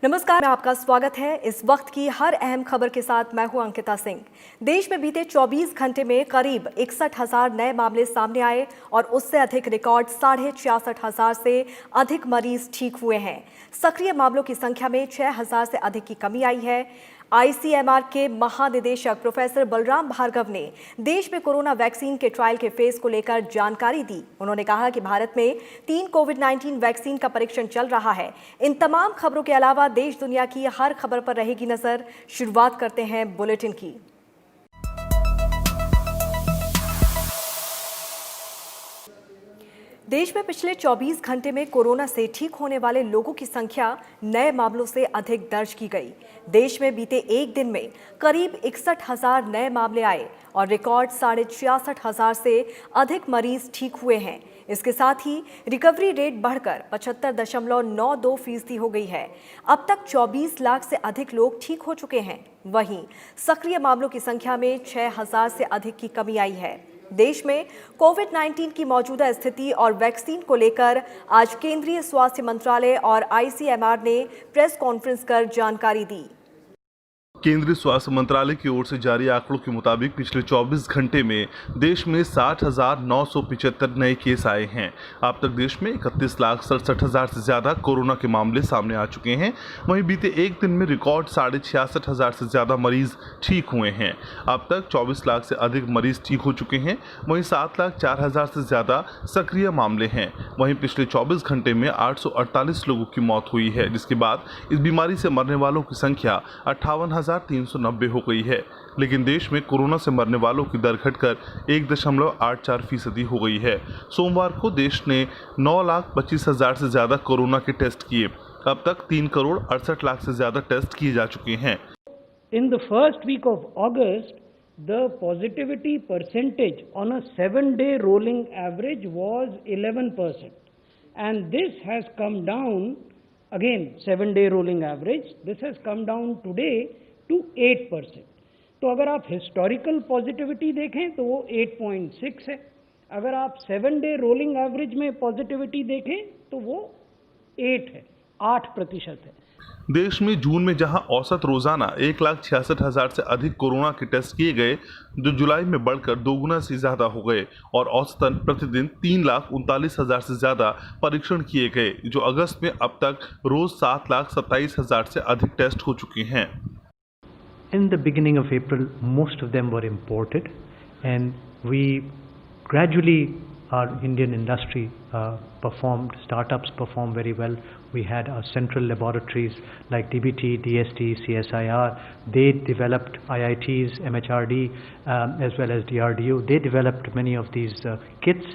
नमस्कार, आपका स्वागत है। इस वक्त की हर अहम खबर के साथ मैं हूं अंकिता सिंह। देश में बीते 24 घंटे में करीब 61,000 नए मामले सामने आए और उससे अधिक रिकॉर्ड 66,500 से अधिक मरीज ठीक हुए हैं। सक्रिय मामलों की संख्या में 6,000 से अधिक की कमी आई है। आईसीएमआर के महानिदेशक प्रोफेसर बलराम भार्गव ने देश में कोरोना वैक्सीन के ट्रायल के फेज को लेकर जानकारी दी। उन्होंने कहा कि भारत में 3 कोविड-19 वैक्सीन का परीक्षण चल रहा है। इन तमाम खबरों के अलावा देश दुनिया की हर खबर पर रहेगी नजर। शुरुआत करते हैं बुलेटिन की। देश में पिछले 24 घंटे में कोरोना से ठीक होने वाले लोगों की संख्या नए मामलों से अधिक दर्ज की गई। देश में बीते एक दिन में करीब 61,000 नए मामले आए और रिकॉर्ड 66,500 से अधिक मरीज ठीक हुए हैं। इसके साथ ही रिकवरी रेट बढ़कर 75.92% हो गई है। अब तक 24 लाख से अधिक लोग ठीक हो चुके हैं। वहीं सक्रिय मामलों की संख्या में 6,000 से अधिक की कमी आई है। देश में कोविड-19 की मौजूदा स्थिति और वैक्सीन को लेकर आज केंद्रीय स्वास्थ्य मंत्रालय और आईसीएमआर ने प्रेस कॉन्फ्रेंस कर जानकारी दी। केंद्रीय स्वास्थ्य मंत्रालय की ओर से जारी आंकड़ों के मुताबिक पिछले 24 घंटे में देश में 60,975 नए केस आए हैं। अब तक देश में 31,67,000 से ज्यादा कोरोना के मामले सामने आ चुके हैं। वहीं बीते एक दिन में रिकॉर्ड 66,500 से ज्यादा मरीज ठीक हुए हैं। अब तक 24 लाख से अधिक मरीज ठीक हो चुके हैं। वहीं 7,04,000 से ज्यादा सक्रिय मामले हैं। वहीं पिछले 24 घंटे में 848 लोगों की मौत हुई है, जिसके बाद इस बीमारी से मरने वालों की संख्या 58,390 हो गई है। लेकिन देश में कोरोना से मरने वालों की दर घटकर 1.84% हो गई है। सोमवार को देश ने 9,25,000 से ज्यादा कोरोना के टेस्ट किए। अब तक 3 करोड़ 68 लाख से ज्यादा टेस्ट किए जा चुके हैं। In the first week of August, the positivity percentage on a 7-day rolling average was 11%, and this has come down. Again, 7-day rolling average, this has come down today to 8%. तो अगर आप historical positivity देखें तो वो 8.6 है। अगर आप 7-day rolling average में पॉजिटिविटी देखें तो वो 8% है। देश में जून में जहां औसत रोजाना 1,66,000 से अधिक कोरोना के टेस्ट किए गए, जो जुलाई में बढ़कर दोगुना से ज्यादा हो गए और औसतन प्रतिदिन 3,39,000 से ज्यादा परीक्षण किए गए, जो अगस्त में अब तक रोज 7,27,000 से अधिक टेस्ट हो चुके हैं। In the beginning of April, most of them were imported, and we gradually, our Indian industry startups performed very well. We had our central laboratories like DBT, DST, CSIR. They developed IITs, MHRD, as well as DRDO. They developed many of these kits,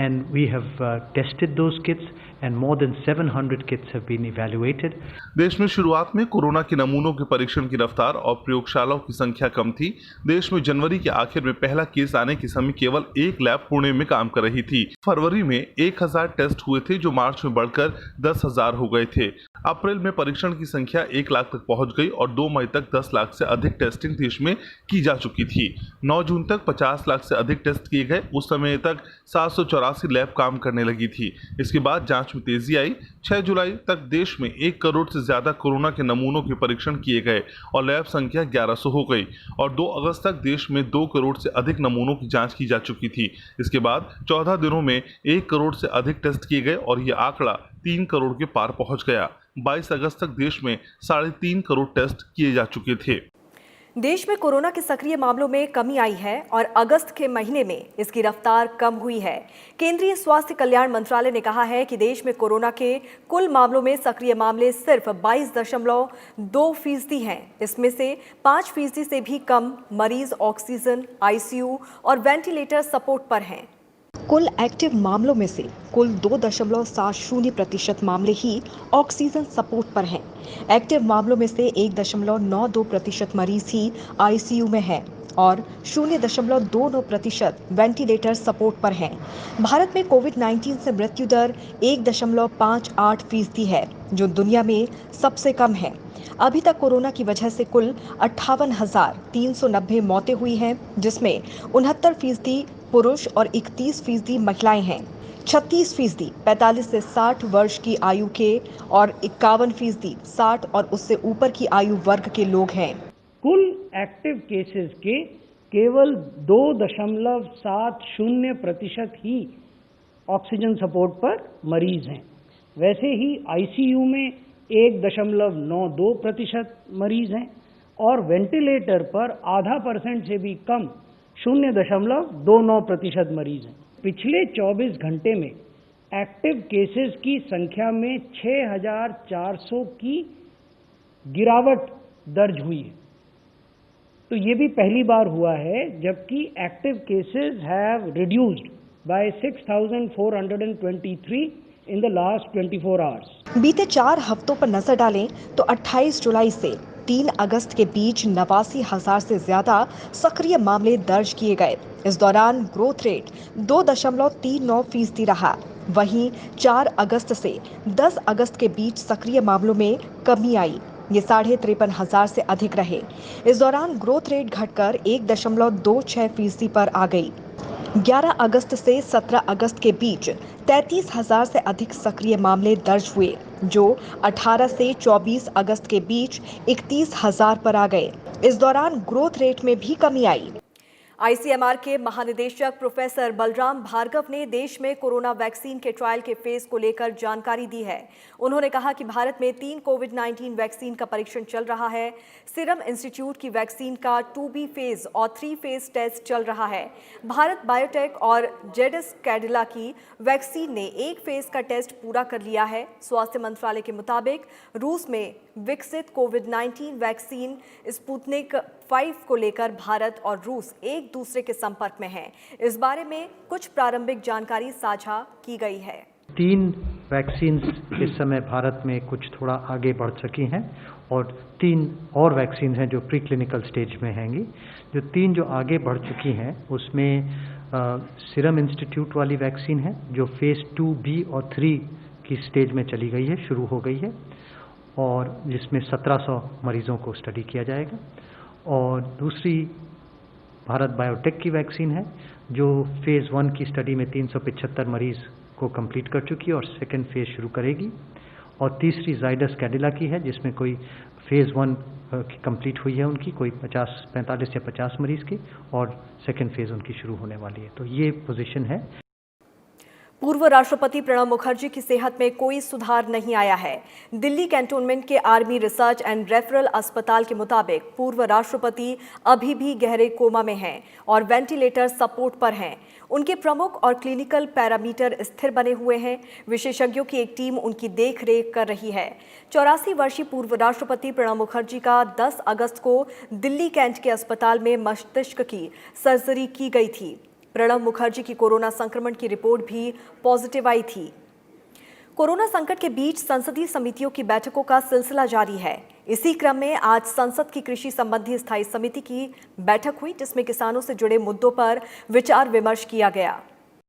and we have tested those kits, and more than 700 kits have been evaluated. देश में शुरुआत में corona के नमूनों के परीक्षण की रफ्तार और प्रयोगशालाओं की संख्या कम थी। देश में जनवरी के आखिर में पहला केस आने के समय केवल एक लैब पुणे में काम कर रही थी। फरवरी में 1,000 टेस्ट हुए थे, जो मार्च में बढ़कर 10,000 हो गए थे। अप्रैल में परीक्षण की संख्या 1 लाख तक पहुंच गई और 2 मई तक 10 लाख से अधिक टेस्टिंग देश में की जा चुकी थी। 9 जून तक 50 लाख से अधिक टेस्ट किए गए। उस समय तक 784 लैब काम करने लगी थी। इसके बाद जांच में तेजी आई। 6 जुलाई तक देश में 1 करोड़ से ज्यादा कोरोना के नमूनों के परीक्षण किए गए और लैब संख्या 1100 हो गई और 2 अगस्त तक देश में 2 करोड़ से अधिक नमूनों की जांच की जा चुकी थी। इसके बाद 14 दिनों में 1 करोड़ से अधिक टेस्ट किए गए और यह आंकड़ा 3 करोड़ के पार पहुंच गया। 22 अगस्त तक देश में 3.5 करोड़ टेस्ट किए जा चुके थे। देश में कोरोना के सक्रिय मामलों में कमी आई है और अगस्त के महीने में इसकी रफ्तार कम हुई है। केंद्रीय स्वास्थ्य कल्याण मंत्रालय ने कहा है कि देश में कोरोना के कुल मामलों में सक्रिय मामले सिर्फ 22.2% हैं। इसमें से 5% से भी कम मरीज ऑक्सीजन, आईसीयू और वेंटिलेटर सपोर्ट पर हैं। कुल एक्टिव मामलों में से कुल 2.70% मामले ही ऑक्सीजन सपोर्ट पर हैं। एक्टिव मामलों में से 1.92% मरीज ही आईसीयू में हैं और 0.29% वेंटिलेटर सपोर्ट पर हैं। भारत में कोविड-19 से मृत्यु दर 1.58% है, जो दुनिया में सबसे कम है। अभी तक कोरोना की वजह से कुल 58,390 मौतें हुई हैं, जिसमें 69% पुरुष और 31% महिलाएं हैं। 36% 45 से 60 वर्ष की आयु के और 51% 60 और उससे ऊपर की आयु वर्ग के लोग हैं। कुल एक्टिव केसेस के केवल 2.70% ही ऑक्सीजन सपोर्ट पर मरीज हैं। वैसे ही आईसीयू में 1.92% मरीज हैं और वेंटिलेटर पर 0.5% से भी कम 0.29% मरीज हैं। पिछले 24 घंटे में एक्टिव केसेस की संख्या में 6,400 की गिरावट दर्ज हुई है। तो ये भी पहली बार हुआ है जबकि active cases have reduced by 6,423 in the last 24 hours. बीते 4 हफ्तों पर नजर डालें तो 28 जुलाई से 3 अगस्त के बीच 89,000 से ज्यादा सक्रिय मामले दर्ज किए गए। इस दौरान ग्रोथ रेट 2.39% रहा। वहीं 4 अगस्त से 10 अगस्त के बीच सक्रिय मामलों में कमी आई। ये 53,500 से अधिक रहे। इस दौरान ग्रोथ रेट घटकर 1.26% पर आ गई। 11 अगस्त से 17 अगस्त के बीच 33,000 से अधिक सक्रिय मामले दर्ज हुए, जो 18 से 24 अगस्त के बीच 31,000 पर आ गए। इस दौरान ग्रोथ रेट में भी कमी आई। आईसीएमआर के महानिदेशक प्रोफेसर बलराम भार्गव ने देश में कोरोना वैक्सीन के ट्रायल के फेज को लेकर जानकारी दी है। उन्होंने कहा कि भारत में 3 कोविड-19 वैक्सीन का परीक्षण चल रहा है। सीरम इंस्टीट्यूट की वैक्सीन का 2B फेज और 3 फेज टेस्ट चल रहा है। भारत बायोटेक और जेडिस कैडिला की वैक्सीन ने 1 फेज का टेस्ट पूरा कर लिया है। स्वास्थ्य मंत्रालय के मुताबिक रूस में विकसित कोविड-19 वैक्सीन स्पुतनिक 5 को लेकर भारत और रूस एक दूसरे के संपर्क में हैं। इस बारे में कुछ प्रारंभिक जानकारी साझा की गई है। 3 वैक्सीन इस समय भारत में कुछ थोड़ा आगे बढ़ चुकी हैं और 3 और वैक्सीन हैं जो प्री क्लिनिकल स्टेज में हैंगी। जो 3 जो आगे बढ़ चुकी हैं उसमें सीरम इंस्टीट्यूट वाली वैक्सीन है जो फेज 2B और 3 की स्टेज में चली गई है, शुरू हो गई है, और जिसमें 1700 मरीजों को स्टडी किया जाएगा। और दूसरी भारत बायोटेक की वैक्सीन है जो फेज़ 1 की स्टडी में 375 मरीज को कंप्लीट कर चुकी है और सेकेंड फेज़ शुरू करेगी। और तीसरी जाइडस कैडिला की है जिसमें कोई फेज़ 1 की कंप्लीट हुई है उनकी, कोई 45 या 50 मरीज की, और सेकेंड फेज़ उनकी शुरू होने वाली है। तो ये पोजीशन है। पूर्व राष्ट्रपति प्रणब मुखर्जी की सेहत में कोई सुधार नहीं आया है। दिल्ली कैंटोनमेंट के आर्मी रिसर्च एंड रेफरल अस्पताल के मुताबिक पूर्व राष्ट्रपति अभी भी गहरे कोमा में हैं और वेंटिलेटर सपोर्ट पर हैं। उनके प्रमुख और क्लिनिकल पैरामीटर स्थिर बने हुए हैं। विशेषज्ञों की एक टीम उनकी देखरेख कर रही है। 84 वर्षीय पूर्व राष्ट्रपति प्रणब मुखर्जी का 10 अगस्त को दिल्ली कैंट के अस्पताल में मस्तिष्क की सर्जरी की गई थी। प्रणब मुखर्जी की कोरोना संक्रमण की रिपोर्ट भी पॉजिटिव आई थी। कोरोना संकट के बीच संसदीय समितियों की बैठकों का सिलसिला जारी है। इसी क्रम में आज संसद की कृषि संबंधी स्थायी समिति की बैठक हुई, जिसमें किसानों से जुड़े मुद्दों पर विचार विमर्श किया गया।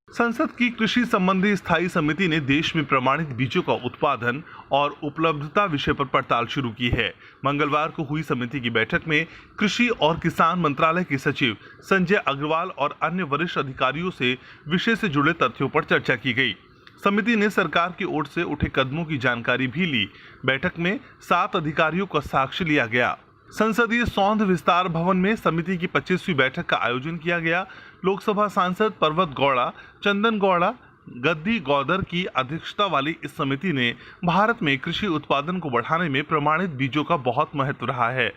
संसद की कृषि संबंधी स्थायी समिति ने देश में प्रमाणित बीजों का उत्पादन और उपलब्धता विषय पर पड़ताल शुरू की है। मंगलवार को हुई समिति की बैठक में कृषि और किसान मंत्रालय के सचिव संजय अग्रवाल और अन्य वरिष्ठ अधिकारियों से विषय से जुड़े तथ्यों पर चर्चा की गई। समिति ने सरकार की ओर से उठे कदमों की जानकारी भी ली। बैठक में 7 अधिकारियों का साक्ष्य लिया गया। संसदीय सौंध विस्तार भवन में समिति की 25वीं बैठक का आयोजन किया गया। लोकसभा सांसद पर्वत गौड़ा, चंदन गौड़ा, गद्दी गौदर की अध्यक्षता वाली इस समिति ने भारत में कृषि उत्पादन को बढ़ाने में प्रमाणित बीजों का बहुत महत्व रहा है।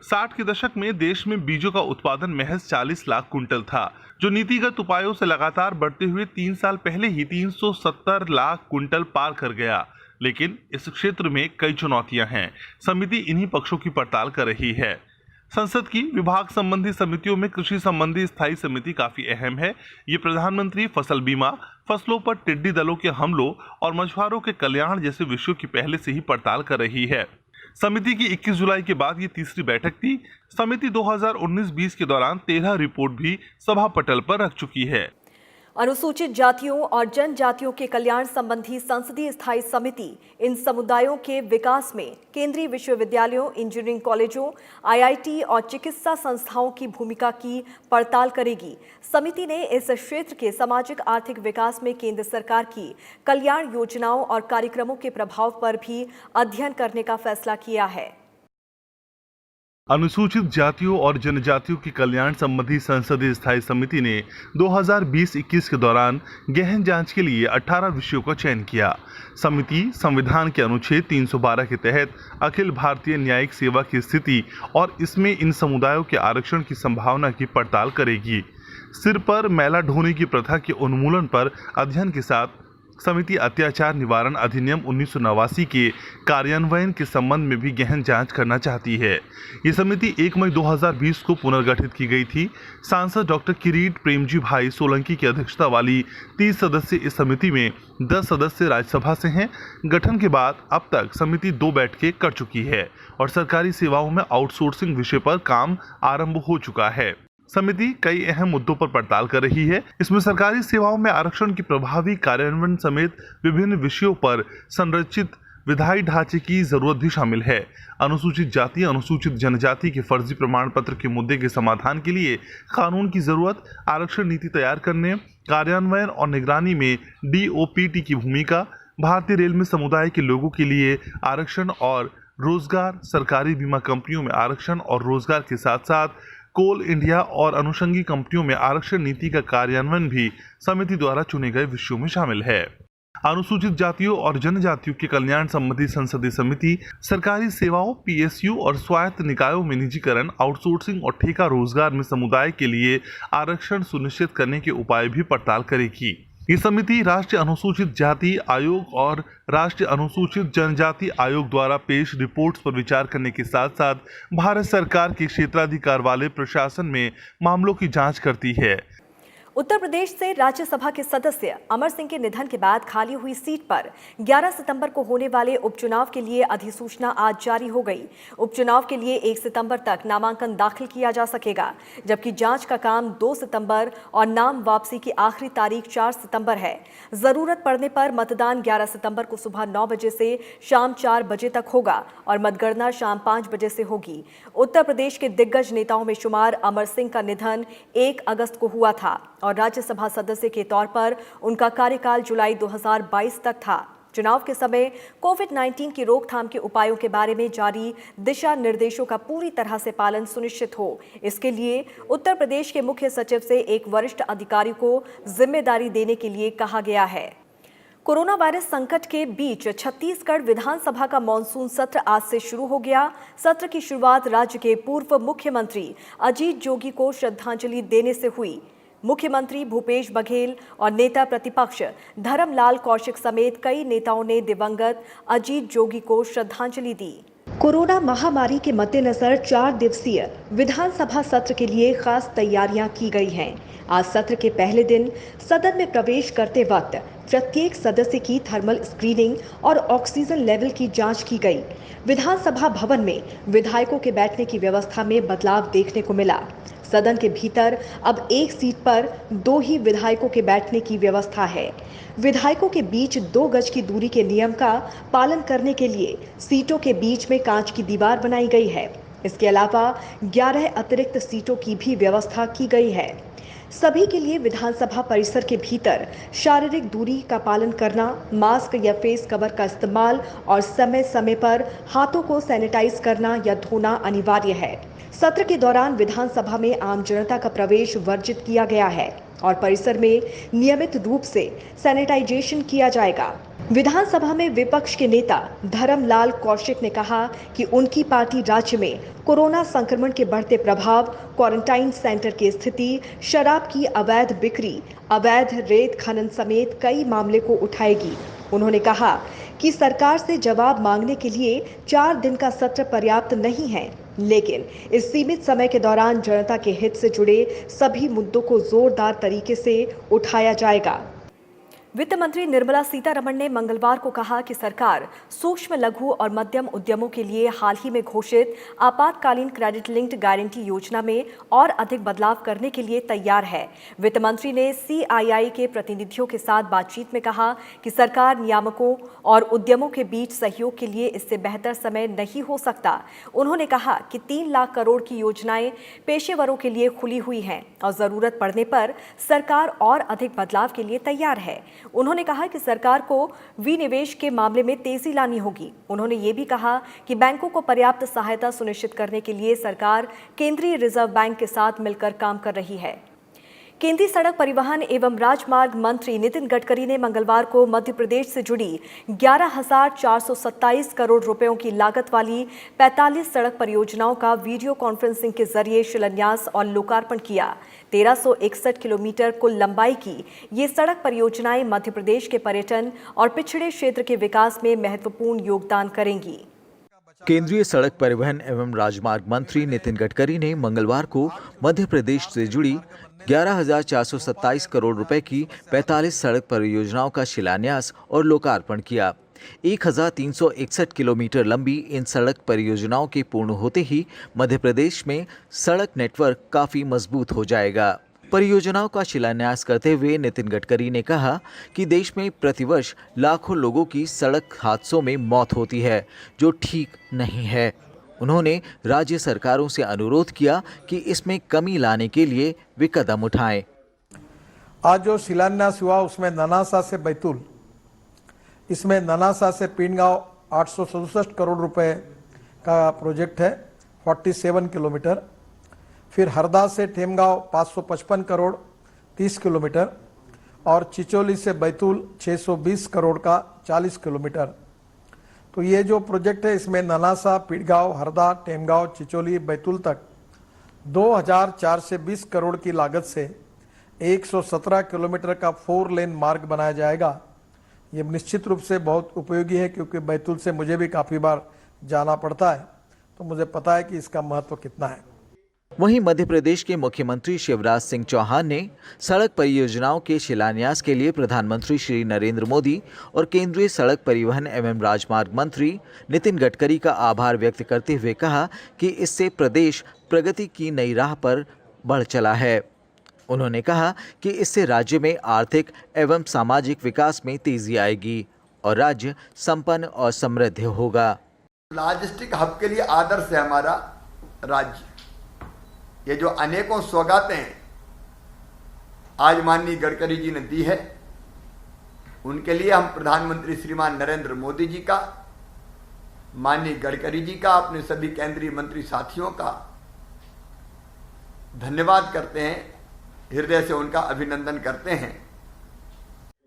60 के दशक में देश में बीजों का उत्पादन महज 40 लाख कुंटल था, जो नीतिगत उपायों से लगातार बढ़ते हुए 3 साल पहले ही 370 लाख कुंटल पार कर गया। लेकिन इस क्षेत्र में कई चुनौतियां हैं। समिति इन्हीं पक्षों की पड़ताल कर रही है। संसद की विभाग संबंधी समितियों में कृषि संबंधी स्थायी समिति काफी अहम है। ये प्रधानमंत्री फसल बीमा, फसलों पर टिड्डी दलों के हमलों और मछुआरों के कल्याण जैसे विषयों की पहले से ही पड़ताल कर रही है। समिति की 21 जुलाई के बाद ये तीसरी बैठक थी। समिति 2019-20 के दौरान 13 रिपोर्ट भी सभा पटल पर रख चुकी है। अनुसूचित जातियों और जनजातियों के कल्याण संबंधी संसदीय स्थायी समिति इन समुदायों के विकास में केंद्रीय विश्वविद्यालयों, इंजीनियरिंग कॉलेजों, आईआईटी और चिकित्सा संस्थाओं की भूमिका की पड़ताल करेगी। समिति ने इस क्षेत्र के सामाजिक आर्थिक विकास में केंद्र सरकार की कल्याण योजनाओं और कार्यक्रमों के प्रभाव पर भी अध्ययन करने का फैसला किया है। अनुसूचित जातियों और जनजातियों के कल्याण संबंधी संसदीय स्थायी समिति ने 2020-21 के दौरान गहन जांच के लिए 18 विषयों का चयन किया। समिति संविधान के अनुच्छेद 312 के तहत अखिल भारतीय न्यायिक सेवा की स्थिति और इसमें इन समुदायों के आरक्षण की संभावना की पड़ताल करेगी। सिर पर मैला ढोने की प्रथा के उन्मूलन पर अध्ययन के साथ समिति अत्याचार निवारण अधिनियम 1989 के कार्यान्वयन के संबंध में भी गहन जांच करना चाहती है। ये समिति 1 मई 2020 को पुनर्गठित की गई थी। सांसद डॉक्टर किरीट प्रेमजी भाई सोलंकी की अध्यक्षता वाली 30 सदस्यीय इस समिति में 10 सदस्य राज्यसभा से हैं। गठन के बाद अब तक समिति 2 बैठकें कर चुकी है और सरकारी सेवाओं में आउटसोर्सिंग विषय पर काम आरंभ हो चुका है। समिति कई अहम मुद्दों पर पड़ताल कर रही है। इसमें सरकारी सेवाओं में आरक्षण की प्रभावी कार्यान्वयन समेत विभिन्न विषयों पर संरचित विधायी ढांचे की जरूरत भी शामिल है। अनुसूचित जाति, अनुसूचित जनजाति के फर्जी प्रमाण पत्र के मुद्दे के समाधान के लिए कानून की जरूरत, आरक्षण नीति तैयार करने, कार्यान्वयन और निगरानी में DOPT की भूमिका, भारतीय रेल में समुदाय के लोगों के लिए आरक्षण और रोजगार, सरकारी बीमा कंपनियों में आरक्षण और रोजगार के साथ साथ कोल इंडिया और अनुषंगी कंपनियों में आरक्षण नीति का कार्यान्वयन भी समिति द्वारा चुने गए विषयों में शामिल है। अनुसूचित जातियों और जनजातियों के कल्याण संबंधी संसदीय समिति सरकारी सेवाओं, PSU और स्वायत्त निकायों में निजीकरण, आउटसोर्सिंग और ठेका रोजगार में समुदाय के लिए आरक्षण सुनिश्चित करने के उपाय भी पड़ताल करेगी। ये समिति राष्ट्रीय अनुसूचित जाति आयोग और राष्ट्रीय अनुसूचित जनजाति आयोग द्वारा पेश रिपोर्ट्स पर विचार करने के साथ साथ भारत सरकार के क्षेत्राधिकार वाले प्रशासन में मामलों की जांच करती है। उत्तर प्रदेश से राज्यसभा के सदस्य अमर सिंह के निधन के बाद खाली हुई सीट पर 11 सितंबर को होने वाले उपचुनाव के लिए अधिसूचना आज जारी हो गई। उपचुनाव के लिए 1 सितंबर तक नामांकन दाखिल किया जा सकेगा, जबकि जांच का काम 2 सितंबर और नाम वापसी की आखिरी तारीख 4 सितंबर है। जरूरत पड़ने पर मतदान 11 सितंबर को सुबह 9 बजे से शाम 4 बजे तक होगा और मतगणना शाम 5 बजे से होगी। उत्तर प्रदेश के दिग्गज नेताओं में शुमार अमर सिंह का निधन 1 अगस्त को हुआ था और राज्यसभा सदस्य के तौर पर उनका कार्यकाल जुलाई 2022 तक था। चुनाव के समय कोविड-19 की रोकथाम के उपायों के बारे में जारी दिशा निर्देशों का पूरी तरह से पालन सुनिश्चित हो, इसके लिए उत्तर प्रदेश के मुख्य सचिव से एक वरिष्ठ अधिकारी को जिम्मेदारी देने के लिए कहा गया है। कोरोना वायरस संकट के बीच छत्तीसगढ़ विधानसभा का मॉनसून सत्र आज से शुरू हो गया। सत्र की शुरुआत राज्य के पूर्व मुख्यमंत्री अजीत जोगी को श्रद्धांजलि देने से हुई। मुख्यमंत्री भूपेश बघेल और नेता प्रतिपक्ष धर्मलाल कौशिक समेत कई नेताओं ने दिवंगत अजीत जोगी को श्रद्धांजलि दी। कोरोना महामारी के मद्देनजर 4 दिवसीय विधानसभा सत्र के लिए खास तैयारियां की गई हैं। आज सत्र के पहले दिन सदन में प्रवेश करते वक्त प्रत्येक सदस्य की थर्मल स्क्रीनिंग और ऑक्सीजन लेवल की जांच की गई। विधानसभा भवन में विधायकों के बैठने की व्यवस्था में बदलाव देखने को मिला। सदन के भीतर अब एक सीट पर 2 ही विधायकों के बैठने की व्यवस्था है। विधायकों के बीच 2 गज की दूरी के नियम का पालन करने के लिए सीटों के बीच में कांच की दीवार बनाई गई है। इसके अलावा 11 अतिरिक्त सीटों की भी व्यवस्था की गई है। सभी के लिए विधानसभा परिसर के भीतर शारीरिक दूरी का पालन करना, मास्क या फेस कवर का इस्तेमाल और समय समय पर हाथों को सैनिटाइज करना या धोना अनिवार्य है। सत्र के दौरान विधानसभा में आम जनता का प्रवेश वर्जित किया गया है और परिसर में नियमित रूप से सैनिटाइजेशन किया जाएगा। विधानसभा में विपक्ष के नेता धर्मलाल कौशिक ने कहा कि उनकी पार्टी राज्य में कोरोना संक्रमण के बढ़ते प्रभाव, क्वारंटाइन सेंटर की स्थिति, शराब की अवैध बिक्री, अवैध रेत खनन समेत कई मामले को उठाएगी। उन्होंने कहा कि सरकार से जवाब मांगने के लिए 4 दिन का सत्र पर्याप्त नहीं है, लेकिन इस सीमित समय के दौरान जनता के हित से जुड़े सभी मुद्दों को जोरदार तरीके से उठाया जाएगा। वित्त मंत्री निर्मला सीतारमण ने मंगलवार को कहा कि सरकार सूक्ष्म, लघु और मध्यम उद्यमों के लिए हाल ही में घोषित आपातकालीन क्रेडिट लिंक्ड गारंटी योजना में और अधिक बदलाव करने के लिए तैयार है। वित्त मंत्री ने CII के प्रतिनिधियों के साथ बातचीत में कहा कि सरकार नियामकों और उद्यमों के बीच सहयोग के लिए इससे बेहतर समय नहीं हो सकता। उन्होंने कहा कि 3 लाख करोड़ की योजनाएं पेशेवरों के लिए खुली हुई हैं और जरूरत पड़ने पर सरकार और अधिक बदलाव के लिए तैयार है। उन्होंने कहा कि सरकार को विनिवेश के मामले में तेजी लानी होगी। उन्होंने ये भी कहा कि बैंकों को पर्याप्त सहायता सुनिश्चित करने के लिए सरकार केंद्रीय रिजर्व बैंक के साथ मिलकर काम कर रही है। केंद्रीय सड़क परिवहन एवं राजमार्ग मंत्री नितिन गडकरी ने मंगलवार को मध्य प्रदेश से जुड़ी 11,427 करोड़ रुपयों की लागत वाली 45 सड़क परियोजनाओं का वीडियो कॉन्फ्रेंसिंग के जरिए शिलान्यास और लोकार्पण किया। 1361 किलोमीटर कुल लंबाई की ये सड़क परियोजनाएं मध्य प्रदेश के पर्यटन और पिछड़े क्षेत्र के विकास में महत्वपूर्ण योगदान करेंगी। केंद्रीय सड़क परिवहन एवं राजमार्ग मंत्री नितिन गडकरी ने मंगलवार को मध्य प्रदेश से जुड़ी 11,427 करोड़ रुपए की 45 सड़क परियोजनाओं का शिलान्यास और लोकार्पण किया। 1,361 किलोमीटर लंबी इन सड़क परियोजनाओं के पूर्ण होते ही मध्य प्रदेश में सड़क नेटवर्क काफी मजबूत हो जाएगा। परियोजनाओं का शिलान्यास करते हुए नितिन गडकरी ने कहा कि देश में प्रतिवर्ष लाखों लोगों की सड़क हादसों में मौत होती है, जो ठीक नहीं है। उन्होंने राज्य सरकारों से अनुरोध किया कि इसमें कमी लाने के लिए वे कदम उठाएं। आज जो शिलान्यास हुआ उसमें ननासा से बैतूल, इसमें ननासा से पीनगांव 867 करोड़ रुपए का प्रोजेक्ट है, 47 किलोमीटर। फिर हरदा से ठेमगांव 555 करोड़ 30 किलोमीटर और चिचोली से बैतूल 620 करोड़ का 40 किलोमीटर। तो ये जो प्रोजेक्ट है इसमें ननासा, पीड़गांव, हरदा, टेमगांव, चिचोली, बैतूल तक 2,420 करोड़ की लागत से 117 किलोमीटर का 4 लेन मार्ग बनाया जाएगा। ये निश्चित रूप से बहुत उपयोगी है क्योंकि बैतूल से मुझे भी काफ़ी बार जाना पड़ता है, तो मुझे पता है कि इसका महत्व कितना है। वहीं मध्य प्रदेश के मुख्यमंत्री शिवराज सिंह चौहान ने सड़क परियोजनाओं के शिलान्यास के लिए प्रधानमंत्री श्री नरेंद्र मोदी और केंद्रीय सड़क परिवहन एवं राजमार्ग मंत्री नितिन गडकरी का आभार व्यक्त करते हुए कहा कि इससे प्रदेश प्रगति की नई राह पर बढ़ चला है। उन्होंने कहा कि इससे राज्य में आर्थिक एवं सामाजिक विकास में तेजी आएगी और राज्य संपन्न और समृद्ध होगा। लॉजिस्टिक हब के लिए आदर्श है हमारा राज्य। ये जो अनेकों सौगातें आज माननीय गडकरी जी ने दी है, उनके लिए हम प्रधानमंत्री श्रीमान नरेंद्र मोदी जी का, माननीय गडकरी जी का, अपने सभी केंद्रीय मंत्री साथियों का धन्यवाद करते हैं, हृदय से उनका अभिनंदन करते हैं।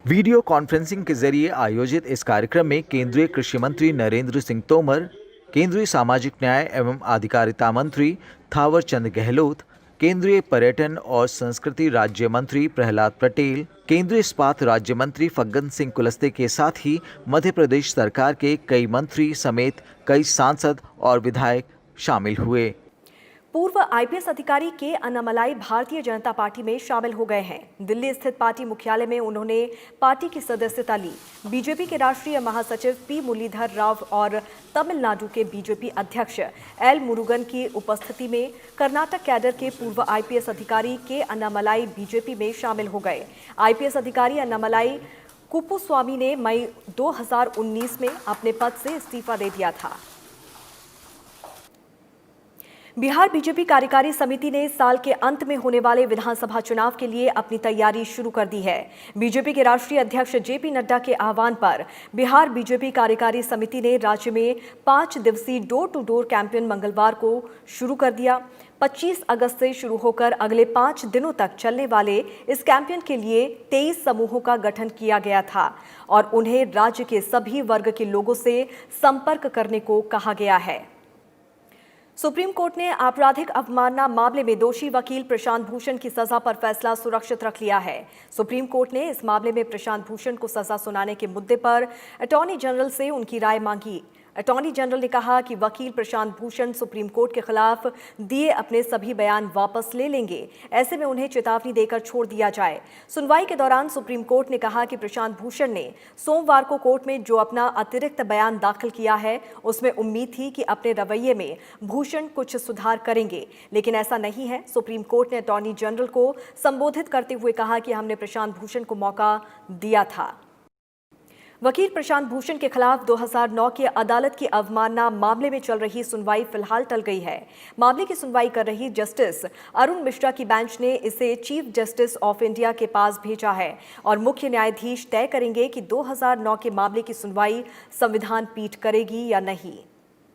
वीडियो कॉन्फ्रेंसिंग के जरिए आयोजित इस कार्यक्रम में केंद्रीय कृषि मंत्री नरेंद्र सिंह तोमर, केंद्रीय सामाजिक न्याय एवं अधिकारिता मंत्री थावर चंद गहलोत, केंद्रीय पर्यटन और संस्कृति राज्य मंत्री प्रहलाद पटेल, केंद्रीय इस्पात राज्य मंत्री फग्गन सिंह कुलस्ते के साथ ही मध्य प्रदेश सरकार के कई मंत्री समेत कई सांसद और विधायक शामिल हुए। पूर्व IPS अधिकारी के अन्नामलाई भारतीय जनता पार्टी में शामिल हो गए हैं। दिल्ली स्थित पार्टी मुख्यालय में उन्होंने पार्टी की सदस्यता ली। बीजेपी के राष्ट्रीय महासचिव P मुरलीधर राव और तमिलनाडु के बीजेपी अध्यक्ष L मुरुगन की उपस्थिति में कर्नाटक कैडर के पूर्व IPS अधिकारी के अन्नामलाई बीजेपी में शामिल हो गए। IPS अधिकारी अन्नामलाई कुपुस्वामी ने मई 2019 में अपने पद से इस्तीफा दे दिया था। बिहार बीजेपी कार्यकारी समिति ने साल के अंत में होने वाले विधानसभा चुनाव के लिए अपनी तैयारी शुरू कर दी है। बीजेपी के राष्ट्रीय अध्यक्ष JP नड्डा के आह्वान पर बिहार बीजेपी कार्यकारी समिति ने राज्य में 5 दिवसीय डोर टू डोर कैंपेन मंगलवार को शुरू कर दिया। 25 अगस्त से शुरू होकर अगले 5 दिनों तक चलने वाले इस कैंपेन के लिए 23 समूहों का गठन किया गया था और उन्हें राज्य के सभी वर्ग के लोगों से संपर्क करने को कहा गया है। सुप्रीम कोर्ट ने आपराधिक अवमानना मामले में दोषी वकील प्रशांत भूषण की सजा पर फैसला सुरक्षित रख लिया है। सुप्रीम कोर्ट ने इस मामले में प्रशांत भूषण को सजा सुनाने के मुद्दे पर अटॉर्नी जनरल से उनकी राय मांगी। अटॉर्नी जनरल ने कहा कि वकील प्रशांत भूषण सुप्रीम कोर्ट के खिलाफ दिए अपने सभी बयान वापस ले लेंगे। ऐसे में उन्हें चेतावनी देकर छोड़ दिया जाए। सुनवाई के दौरान सुप्रीम कोर्ट ने कहा कि प्रशांत भूषण ने सोमवार को कोर्ट में जो अपना अतिरिक्त बयान दाखिल किया है उसमें उम्मीद थी कि अपने रवैये में भूषण कुछ सुधार करेंगे, लेकिन ऐसा नहीं है। सुप्रीम कोर्ट ने अटॉर्नी जनरल को संबोधित करते हुए कहा कि हमने प्रशांत भूषण को मौका दिया था। वकील प्रशांत भूषण के खिलाफ 2009 की अदालत की अवमानना मामले में चल रही सुनवाई फिलहाल टल गई है। मामले की सुनवाई कर रही जस्टिस अरुण मिश्रा की बेंच ने इसे चीफ जस्टिस ऑफ इंडिया के पास भेजा है और मुख्य न्यायाधीश तय करेंगे कि 2009 के मामले की सुनवाई संविधान पीठ करेगी या नहीं।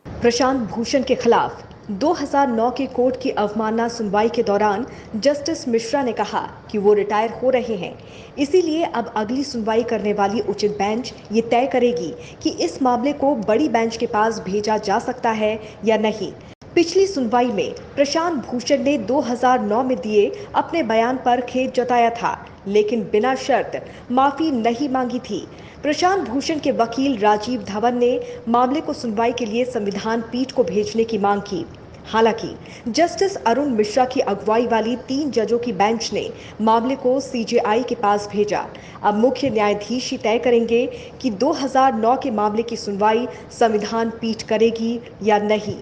प्रशांत भूषण के खिलाफ 2009 के कोर्ट की अवमानना सुनवाई के दौरान जस्टिस मिश्रा ने कहा कि वो रिटायर हो रहे हैं, इसीलिए अब अगली सुनवाई करने वाली उचित बेंच ये तय करेगी कि इस मामले को बड़ी बेंच के पास भेजा जा सकता है या नहीं। पिछली सुनवाई में प्रशांत भूषण ने 2009 में दिए अपने बयान पर खेद जताया था, लेकिन बिना शर्त माफी नहीं मांगी थी। प्रशांत भूषण के वकील राजीव धवन ने मामले को सुनवाई के लिए संविधान पीठ को भेजने की मांग की। हालांकि जस्टिस अरुण मिश्रा की अगुवाई वाली 3 जजों की बेंच ने मामले को सीजेआई के पास भेजा। अब मुख्य न्यायाधीश ही तय करेंगे कि 2009 के मामले की सुनवाई संविधान पीठ करेगी या नहीं।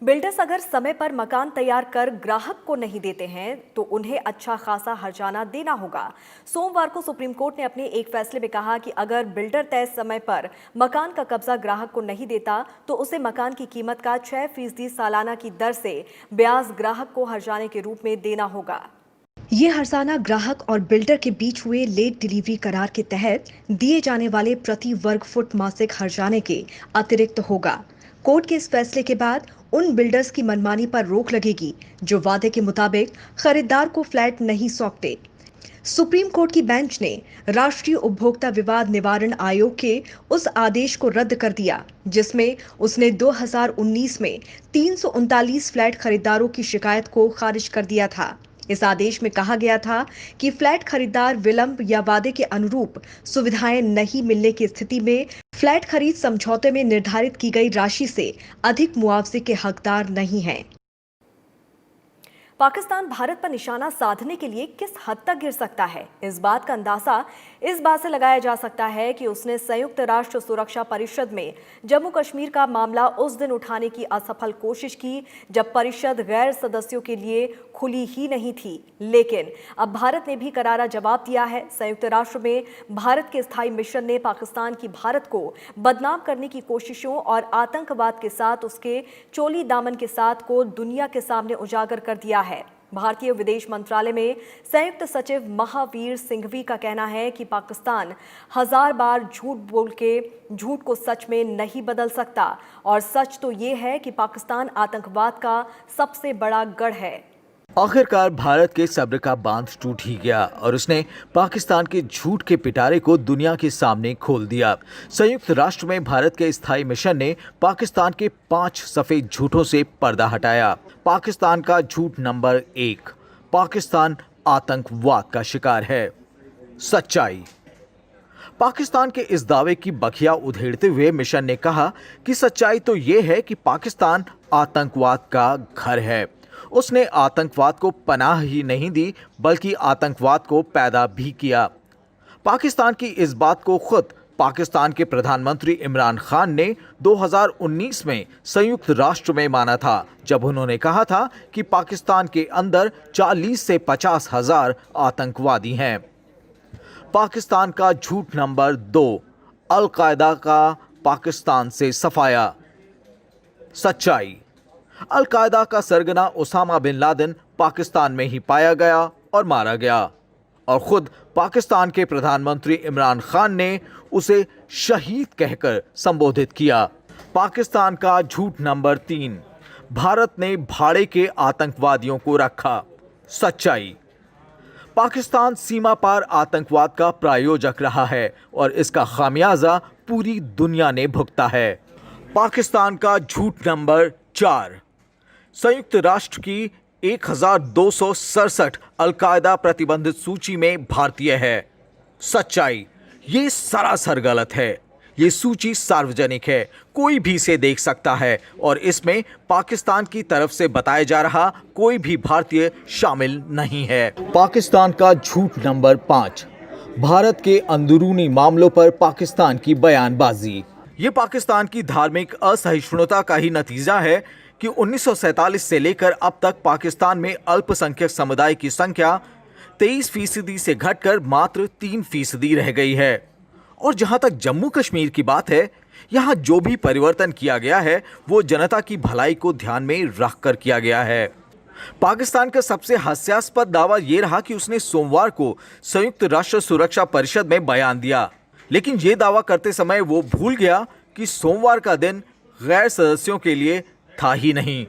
बिल्डर्स अगर समय पर मकान तैयार कर ग्राहक को नहीं देते हैं तो उन्हें अच्छा खासा हर्जाना देना होगा। सोमवार को सुप्रीम कोर्ट ने अपने एक फैसले में कहा कि अगर बिल्डर तय समय पर मकान का कब्जा ग्राहक को नहीं देता तो उसे मकान की कीमत का 6% सालाना की दर से ब्याज ग्राहक को हर्जाने के रूप में देना होगा। ये हर्जाना ग्राहक और बिल्डर के बीच हुए लेट डिलीवरी करार के तहत दिए जाने वाले प्रति वर्ग फुट मासिक हर्जाने के अतिरिक्त होगा। कोर्ट के इस फैसले के बाद उन बिल्डर्स की मनमानी पर रोक लगेगी जो वादे के मुताबिक खरीदार को फ्लैट नहीं सौंपते। सुप्रीम कोर्ट की बेंच ने राष्ट्रीय उपभोक्ता विवाद निवारण आयोग के उस आदेश को रद्द कर दिया जिसमें उसने 2019 में 339 फ्लैट खरीदारों की शिकायत को खारिज कर दिया था। इस आदेश में कहा गया था कि फ्लैट खरीदार विलंब या वादे के अनुरूप सुविधाएं नहीं मिलने की स्थिति में फ्लैट खरीद समझौते में निर्धारित की गई राशि से अधिक मुआवजे के हकदार नहीं हैं। पाकिस्तान भारत पर निशाना साधने के लिए किस हद तक गिर सकता है, इस बात का अंदाजा इस बात से लगाया जा सकता है कि उसने संयुक्त राष्ट्र सुरक्षा परिषद में जम्मू कश्मीर का मामला उस दिन उठाने की असफल कोशिश की जब परिषद गैर सदस्यों के लिए खुली ही नहीं थी। लेकिन अब भारत ने भी करारा जवाब दिया है। संयुक्त राष्ट्र में भारत के स्थायी मिशन ने पाकिस्तान की भारत को बदनाम करने की कोशिशों और आतंकवाद के साथ उसके चोली दामन के साथ को दुनिया के सामने उजागर कर दिया है। भारतीय विदेश मंत्रालय में संयुक्त सचिव महावीर सिंघवी का कहना है कि पाकिस्तान 1000 बार झूठ बोल के झूठ को सच में नहीं बदल सकता और सच तो ये है कि पाकिस्तान आतंकवाद का सबसे बड़ा गढ़ है। आखिरकार भारत के सब्र का बांध टूट ही गया और उसने पाकिस्तान के झूठ के पिटारे को दुनिया के सामने खोल दिया। संयुक्त राष्ट्र में भारत के स्थायी मिशन ने पाकिस्तान के 5 सफेद झूठों से पर्दा हटाया। पाकिस्तान का झूठ नंबर 1, पाकिस्तान आतंकवाद का शिकार है। सच्चाई। पाकिस्तान के इस दावे की बखिया उधेड़ते हुए मिशन ने कहा कि सच्चाई तो ये है कि पाकिस्तान आतंकवाद का घर है। उसने आतंकवाद को पनाह ही नहीं दी बल्कि आतंकवाद को पैदा भी किया। पाकिस्तान की इस बात को खुद पाकिस्तान के प्रधानमंत्री इमरान खान ने 2019 में संयुक्त राष्ट्र में माना था जब उन्होंने कहा था कि पाकिस्तान के अंदर 40 से 50 हजार आतंकवादी हैं। पाकिस्तान का झूठ नंबर 2, अल-कायदा का पाकिस्तान से सफाया। सच्चाई। अल-कायदा का सरगना ओसामा बिन लादेन पाकिस्तान में ही पाया गया और मारा गया और खुद पाकिस्तान के प्रधानमंत्री इमरान खान ने उसे शहीद कहकर संबोधित किया। पाकिस्तान का झूठ नंबर 3, भारत ने भाड़े के आतंकवादियों को रखा। सच्चाई। पाकिस्तान सीमा पार आतंकवाद का प्रायोजक रहा है और इसका खामियाजा पूरी दुनिया ने भुगता है। पाकिस्तान का झूठ नंबर 4, संयुक्त राष्ट्र की 1267 अल-कायदा प्रतिबंधित सूची में भारतीय है। सच्चाई। ये सरासर गलत है। ये सूची सार्वजनिक है, कोई भी इसे देख सकता है और इसमें पाकिस्तान की तरफ से बताया जा रहा कोई भी भारतीय शामिल नहीं है। पाकिस्तान का झूठ नंबर 5, भारत के अंदरूनी मामलों पर पाकिस्तान की बयानबाजी। ये पाकिस्तान की धार्मिक असहिष्णुता का ही नतीजा है कि 1947 से लेकर अब तक पाकिस्तान में अल्पसंख्यक समुदाय की संख्या 23% से घटकर मात्र 3% रह गई है। और जहां तक जम्मू कश्मीर की बात है, यहां जो भी परिवर्तन किया गया है वो जनता की भलाई को ध्यान में रखकर किया गया है। पाकिस्तान का सबसे हास्यास्पद दावा यह रहा कि उसने सोमवार को संयुक्त राष्ट्र सुरक्षा परिषद में बयान दिया, लेकिन यह दावा करते समय वो भूल गया कि सोमवार का दिन गैर सदस्यों के लिए था ही नहीं।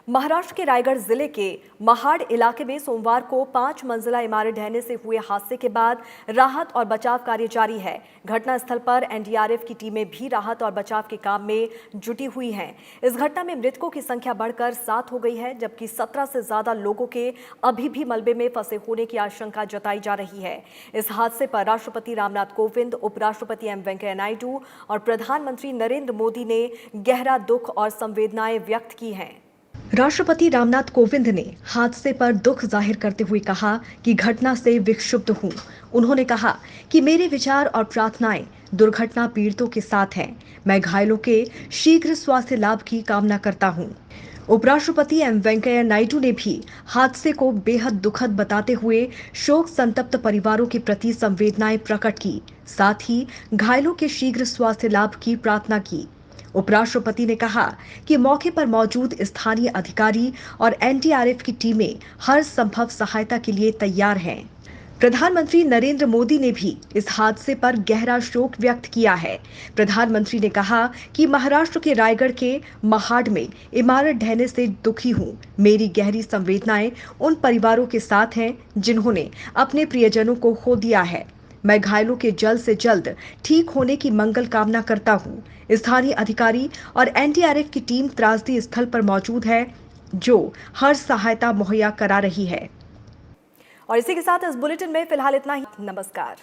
महाराष्ट्र के रायगढ़ जिले के महाड़ इलाके में सोमवार को 5 मंजिला इमारत ढहने से हुए हादसे के बाद राहत और बचाव कार्य जारी है। घटनास्थल पर एनडीआरएफ की टीमें भी राहत और बचाव के काम में जुटी हुई हैं। इस घटना में मृतकों की संख्या बढ़कर 7 हो गई है, जबकि 17 से ज्यादा लोगों के अभी भी मलबे में फंसे होने की आशंका जताई जा रही है। इस हादसे पर राष्ट्रपति रामनाथ कोविंद, उपराष्ट्रपति एम वेंकैया नायडू और प्रधानमंत्री नरेंद्र मोदी ने गहरा दुख और संवेदनाएं व्यक्त की हैं। राष्ट्रपति रामनाथ कोविंद ने हादसे पर दुख जाहिर करते हुए कहा कि घटना से विक्षुब्ध हूं। उन्होंने कहा कि मेरे विचार और प्रार्थनाएं दुर्घटना पीड़ितों के साथ हैं। मैं घायलों के शीघ्र स्वास्थ्य लाभ की कामना करता हूं। उपराष्ट्रपति एम वेंकैया नायडू ने भी हादसे को बेहद दुखद बताते हुए शोक संतप्त परिवारों के प्रति संवेदनाएं प्रकट की, साथ ही घायलों के शीघ्र स्वास्थ्य लाभ की प्रार्थना की। उपराष्ट्रपति ने कहा कि मौके पर मौजूद स्थानीय अधिकारी और एनडीआरएफ की टीमें हर संभव सहायता के लिए तैयार हैं। प्रधानमंत्री नरेंद्र मोदी ने भी इस हादसे पर गहरा शोक व्यक्त किया है। प्रधानमंत्री ने कहा कि महाराष्ट्र के रायगढ़ के महाड़ में इमारत ढहने से दुखी हूं। मेरी गहरी संवेदनाएं उन परिवारों के साथ हैं जिन्होंने अपने प्रियजनों को खो दिया है। मैं घायलों के जल्द से जल्द ठीक होने की मंगल कामना करता हूं। स्थानीय अधिकारी और एनडीआरएफ की टीम त्रासदी स्थल पर मौजूद है, जो हर सहायता मुहैया करा रही है। और इसी के साथ इस बुलेटिन में फिलहाल इतना ही। नमस्कार।